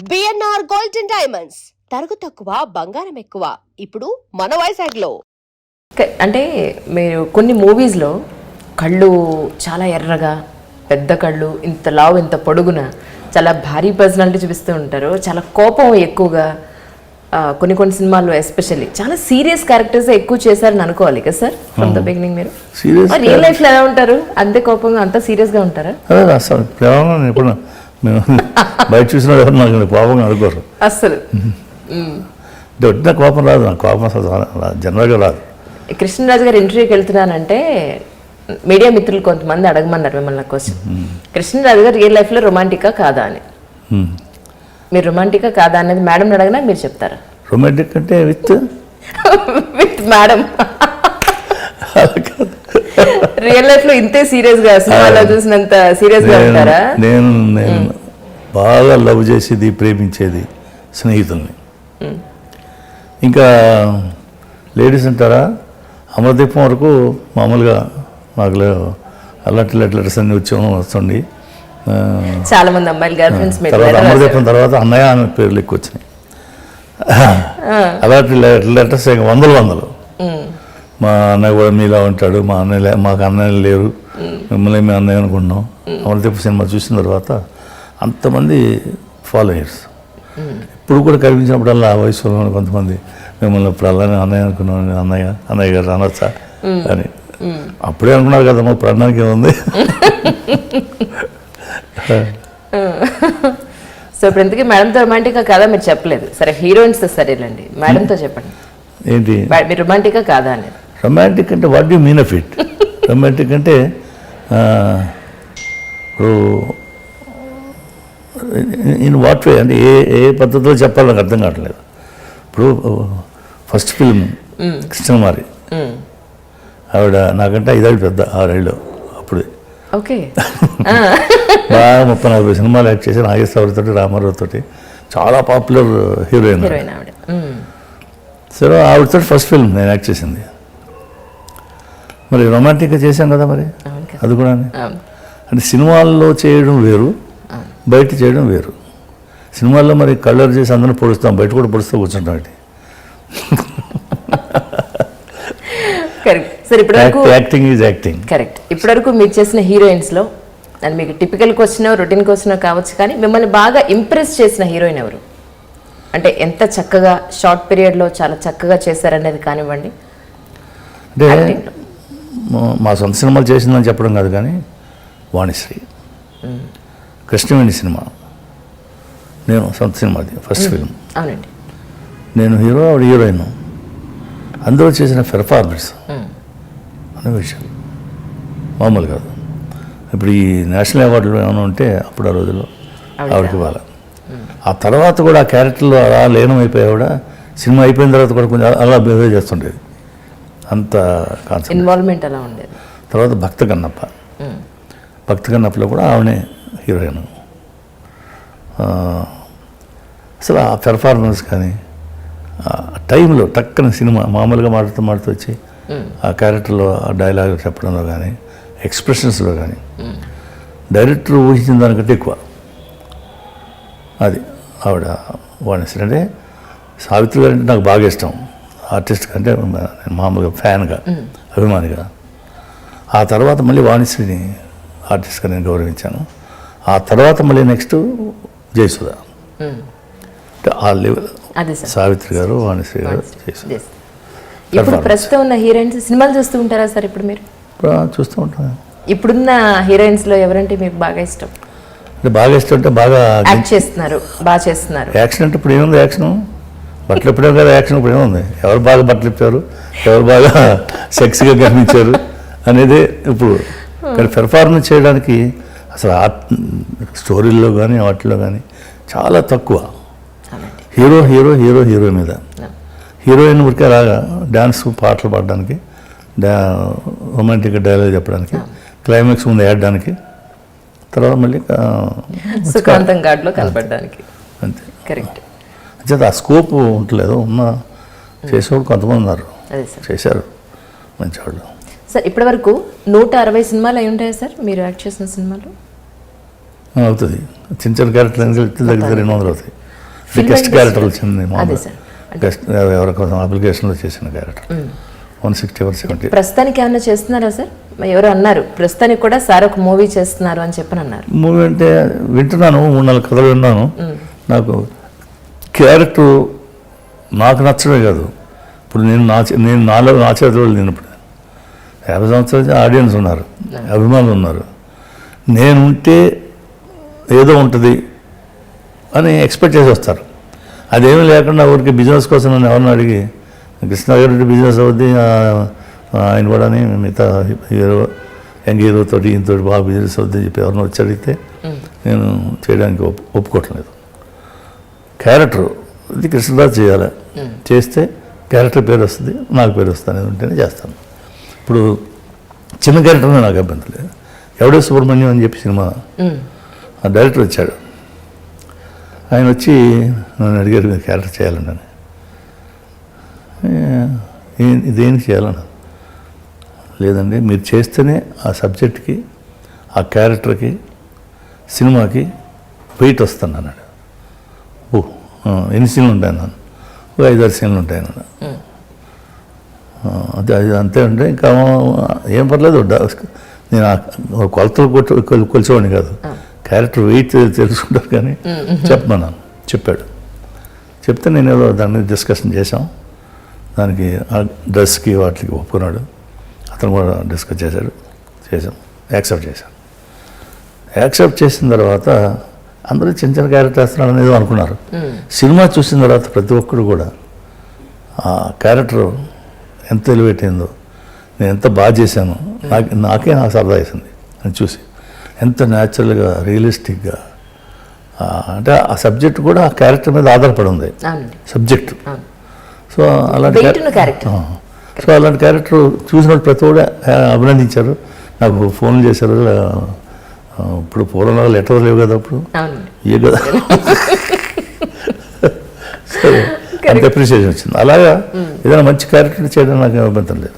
BNR gold and diamonds తరుగు తక్కువ బంగారం ఎక్కువ ఇప్పుడు మన వైజాగ్లో. అంటే మీరు కొన్ని మూవీస్లో కళ్ళు చాలా ఎర్రగా పెద్ద కళ్ళు ఇంత లావు ఇంత పొడుగున చాలా భారీ పర్సనాలిటీ చూపిస్తూ ఉంటారు, చాలా కోపం ఎక్కువగా. కొన్ని కొన్ని సినిమాల్లో ఎస్పెషల్లీ చాలా సీరియస్ క్యారెక్టర్స్ ఎక్కువ చేశారని అనుకోవాలి కదా సార్ ఫ్రమ్ ద బిగినింగ్. మీరు రియల్ లైఫ్లో ఎలా ఉంటారు? అంతే కోపంగా అంత సీరియస్గా ఉంటారా? అసలు ఇప్పుడు మేము బయట చూసిన నాకు కోపంగా అనుకోరు అస్సలు. ఒట్టిన కోపం రాదు, నాకు కోపం అసలు జనరల్గా రాదు. కృష్ణరాజు గారు ఇంటర్వ్యూకి వెళ్తున్నానంటే మీడియా మిత్రులు కొంతమంది అడగమన్నారు మిమ్మల్ని క్వశ్చన్, కృష్ణరాజు గారు రియల్ లైఫ్లో రొమాంటికా కాదా అని. మీరు రొమాంటికా కాదా అనేది మేడం అడగనా మీరు చెప్తారా? రొమాంటిక్ అంటే with with madam. Real life లో ఇంతే సీరియస్ గా సినిమాలో చూసినంత సీరియస్ గా ఉంటారా? నేను బాగా లవ్ చేసేది ప్రేమించేది స్నేహితుల్ని. ఇంకా లేడీస్ అంటారా, అమరదీపం వరకు మామూలుగా నాకు అలాంటి లెటర్స్ అన్ని వస్తుండి. చాలా మంది అమ్మాయిలు గర్ల్ ఫ్రెండ్స్ తర్వాత అమరదీపం తర్వాత అన్నయ్య అనే పేర్లు ఎక్కువ వచ్చినాయి. అలాంటి లెటర్స్ వందలు. మా అన్నయ్య కూడా మీలా ఉంటాడు, మాకు అన్నయ్య లేరు, మిమ్మల్ని మీ అన్నయ్య అనుకుంటున్నాం. అమరదీప సినిమా చూసిన తర్వాత అంతమంది ఫాలోయర్స్. ఇప్పుడు కూడా కనిపించినప్పుడల్లా ఆ వయసులో కొంతమంది మిమ్మల్ని ఇప్పుడు అలానే అన్నయ్య అనుకున్నాను, అన్నయ్య గారు అనొచ్చా అని. అప్పుడే అనుకున్నారు కదా, మా ప్రాణానికి ఏముంది. సో ఇప్పుడు ఎందుకు మేడంతో రొమాంటికా కాదా మీరు చెప్పలేదు, సరే హీరోయిన్స్తో సరేనండి, మేడంతో చెప్పండి ఏంటి మీరు రొమాంటికా కాదా అనేది. రొమాంటిక్ అంటే what you mean of it? Romantic అంటే ఇప్పుడు ఇన్ వాట్ వే అంటే ఏ పద్ధతిలో చెప్పాలో నాకు అర్థం కావట్లేదు. ఇప్పుడు ఫస్ట్ ఫిల్మ్ కృష్ణకుమారి, ఆవిడ నాకంటే 5 ఏళ్ళు పెద్ద, 6 ఏళ్ళు అప్పుడే. ఓకే. బాగా 30-40 సినిమాలు యాక్ట్ చేసి నాగేశ్వరరావుతో రామారావుతో చాలా పాపులర్ హీరోయిన్. సరే ఆవిడతో ఫస్ట్ ఫిల్మ్ నేను యాక్ట్ చేసింది. మరి రొమాంటిక్గా చేశాం కదా మరి, అది కూడా అంటే సినిమాల్లో చేయడం వేరు, బయట చేయడం వేరు. సినిమాల్లో మరి కలర్ చేసి అందరిని పొడుస్తాం, బయట కూడా పొడుస్తూ కూర్చుంటాం. Correct sir. ఇప్పటివరకు యాక్టింగ్ ఈజ్ యాక్టింగ్. కరెక్ట్. ఇప్పటివరకు మీరు చేసిన హీరోయిన్స్లో అది మీకు టిపికల్ క్వశ్చన్ రొటీన్ క్వశ్చన్ కావచ్చు, కానీ మిమ్మల్ని బాగా ఇంప్రెస్ చేసిన హీరోయిన్ ఎవరు? అంటే ఎంత చక్కగా షార్ట్ పీరియడ్లో చాలా చక్కగా చేశారనేది కానివ్వండి. అంటే మా సొంత సినిమాలు చేసిందని చెప్పడం కాదు, కానీ వాణిశ్రీ కృష్ణవేణి సినిమా నేను సొంత సినిమాది ఫస్ట్ ఫిల్మ్. అవునండి. నేను హీరో, ఆవిడ హీరోయిన్. అందులో చేసిన పెర్ఫార్మెన్స్ అనే విషయం మామూలు కాదు. ఇప్పుడు ఈ నేషనల్ అవార్డులు ఏమైనా ఉంటే అప్పుడు ఆ రోజుల్లో ఆవిడకి ఇవ్వాలి. ఆ తర్వాత కూడా ఆ క్యారెక్టర్లో అలా లీనమైపోయి ఆవిడ సినిమా అయిపోయిన తర్వాత కూడా కొంచెం అలా బిహేవ్ చేస్తుండేది, అంత కాన్సెప్ట్ ఇన్వాల్వ్మెంట్ అలా ఉండేది. తర్వాత భక్త కన్నప్పలో కూడా ఆవిడే హీరోయిన్. అసలు ఆ పెర్ఫార్మెన్స్ కానీ టైంలో టక్కన సినిమా మామూలుగా మాడుతూ వచ్చి ఆ క్యారెక్టర్లో ఆ డైలాగ్ చెప్పడంలో కానీ ఎక్స్ప్రెషన్స్లో కానీ డైరెక్టర్ ఊహించిన దానికంటే ఎక్కువ అది ఆవిడ వాణిశ్రీ. అంటే సావిత్రి గారు అంటే నాకు బాగా ఇష్టం ఆర్టిస్ట్ కంటే, నేను మామూలుగా ఫ్యాన్గా అభిమానిగా. ఆ తర్వాత మళ్ళీ వాణిశ్రీని ఆర్టిస్ట్గా నేను గౌరవించాను. ఆ తర్వాత మళ్ళీ నెక్స్ట్ జయసుధ. అంటే ఆ లెవెల్ సావిత్రి గారు, వాణిశ్రీ గారు, జయసుధ. ఇప్పుడు ప్రస్తుతం ఉన్న హీరోయిన్స్ సినిమాలు చూస్తూ ఉంటారా సార్? ఇప్పుడు మీరు చూస్తూ ఉంటాను. ఇప్పుడున్న హీరోయిన్స్లో ఎవరంటే మీకు బాగా ఇష్టం? అంటే బాగా ఇష్టం అంటే బాగా యాక్ట్ చేస్తున్నారు, బాగా చేస్తున్నారు. యాక్షన్ అంటే ఇప్పుడు ఏముంది, యాక్షన్ బట్టలు ఇప్పుడే కదా, యాక్షన్ ఇప్పుడు ఏముంది, ఎవరు బాగా బట్టలు ఇప్పారు, ఎవరు బాగా సెక్స్గా కనిపించారు అనేది ఇప్పుడు. కానీ పెర్ఫార్మెన్స్ చేయడానికి అసలు స్టోరీల్లో కానీ వాటిలో కానీ చాలా తక్కువ. హీరో మీద, హీరోయిన్ ఊరికే రాగా డ్యాన్స్ పాటలు పాడడానికి, రొమాంటిక్ డైలాగ్ చెప్పడానికి, క్లైమాక్స్ ముందు ఏడడానికి, తర్వాత మళ్ళీ సుఖాంతం ఘాట్లో కనపడడానికి. అంతే. కరెక్ట్. అంచేత ఆ స్కోప్ ఉంటలేదు, ఉన్న చేసేవాళ్ళు కొంతమంది ఉన్నారు, చేశారు మంచివాళ్ళు. సార్ ఇప్పటి వరకు 160 సినిమాలు అయి ఉంటాయా సార్ మీరు యాక్ట్ చేసిన సినిమాలు? అవుతుంది. చిన్న క్యారెక్టర్ దగ్గర 200 అవుతాయి. గెస్ట్ క్యారెక్టర్ వచ్చింది అదే సార్. గెస్ట్ ఎవరికోసం అప్లికేషన్లో చేసిన క్యారెక్టర్ 160 or 70. ప్రస్తుతానికి ఏమన్నా చేస్తున్నారా సార్? ఎవరు అన్నారు ప్రస్తుతానికి కూడా సార్ ఒక మూవీ చేస్తున్నారు అని చెప్పని అన్నారు. మూవీ అంటే వింటున్నాను, 3-4 కథలు విన్నాను. నాకు క్యారెక్టర్ నాకు నచ్చడే కాదు, ఇప్పుడు నేను నాలో నా చేతిలో లేనప్పుడు 50 సంవత్సరాల ఆడియన్స్ ఉన్నారు, అభిమానులు ఉన్నారు. నేనుంటే ఏదో ఉంటుంది అని ఎక్స్పెక్ట్ చేసి వస్తారు. అదేమీ లేకుండా ఊరికి బిజినెస్ కోసం నన్ను ఎవరిని అడిగి కృష్ణగారి బిజినెస్ అవుద్ది ఆయన కూడా మిగతా హీరో యంగ్ హీరోతో ఈయనతో బాగా బిజినెస్ అవుద్ది చెప్పి ఎవరిని వచ్చి అడిగితే నేను చేయడానికి ఒప్పుకోవట్లేదు. క్యారెక్టర్ ఇది కృష్ణరాజు చేయాలి, చేస్తే క్యారెక్టర్ పేరు వస్తుంది, నాకు పేరు వస్తుంది అనేది ఉంటేనే చేస్తాను. ఇప్పుడు చిన్న క్యారెక్టర్నే నాకు అభ్యంతరం లేదు. ఎవడో సుబ్రహ్మణ్యం అని చెప్పి సినిమా ఆ డైరెక్టర్ వచ్చాడు, ఆయన వచ్చి నన్ను అడిగారు మీరు క్యారెక్టర్ చేయాలండి. దేనికి చేయాలన్నా, లేదండి మీరు చేస్తేనే ఆ సబ్జెక్ట్కి ఆ క్యారెక్టర్కి సినిమాకి వెయిట్ వస్తుంది అన్నాడు. ఎన్ని సీన్లు ఉంటాయి అన్నాను, 5-6 సీన్లు ఉంటాయి అన్నాడు. అది అంతే ఉంటే ఇంకా ఏం పర్లేదు, నేను కొలతలు కొలిచేవాడిని కాదు, క్యారెక్టర్ వెయిట్ తెలుసుకుంటారు కానీ చెప్పమన్నాను. చెప్పాడు, చెప్తే నేను ఏదో దాన్ని డిస్కషన్ చేసాం. దానికి ఆ డ్రెస్కి వాటికి ఒప్పుకున్నాడు, అతను కూడా డిస్కస్ చేశాం, యాక్సెప్ట్ చేశాను. యాక్సెప్ట్ చేసిన తర్వాత అందరూ చిన్న చిన్న క్యారెక్టర్ వేస్తున్నాడు అనేది అనుకున్నారు. సినిమా చూసిన తర్వాత ప్రతి ఒక్కరు కూడా ఆ క్యారెక్టర్ ఎంత ఎలివేట్ అయిందో, నేను ఎంత బాగా చేశాను, నాకే నాకు సరదా వేసింది అని చూసి, ఎంత న్యాచురల్గా రియలిస్టిక్గా, అంటే ఆ సబ్జెక్ట్ కూడా ఆ క్యారెక్టర్ మీద ఆధారపడి ఉంది సబ్జెక్టు. సో అలాంటి క్యారెక్టర్ చూసిన ప్రతి కూడా అభినందించారు, నాకు ఫోన్లు చేశారు. ఇప్పుడు పూర్వంలో లెటర్లు లేవు కదా, అప్పుడు ఏ కదా సరే అంత అప్రిషియేషన్ వచ్చింది. అలాగా ఏదైనా మంచి క్యారెక్టర్ చేయడం నాకు అభ్యంతరం లేదు.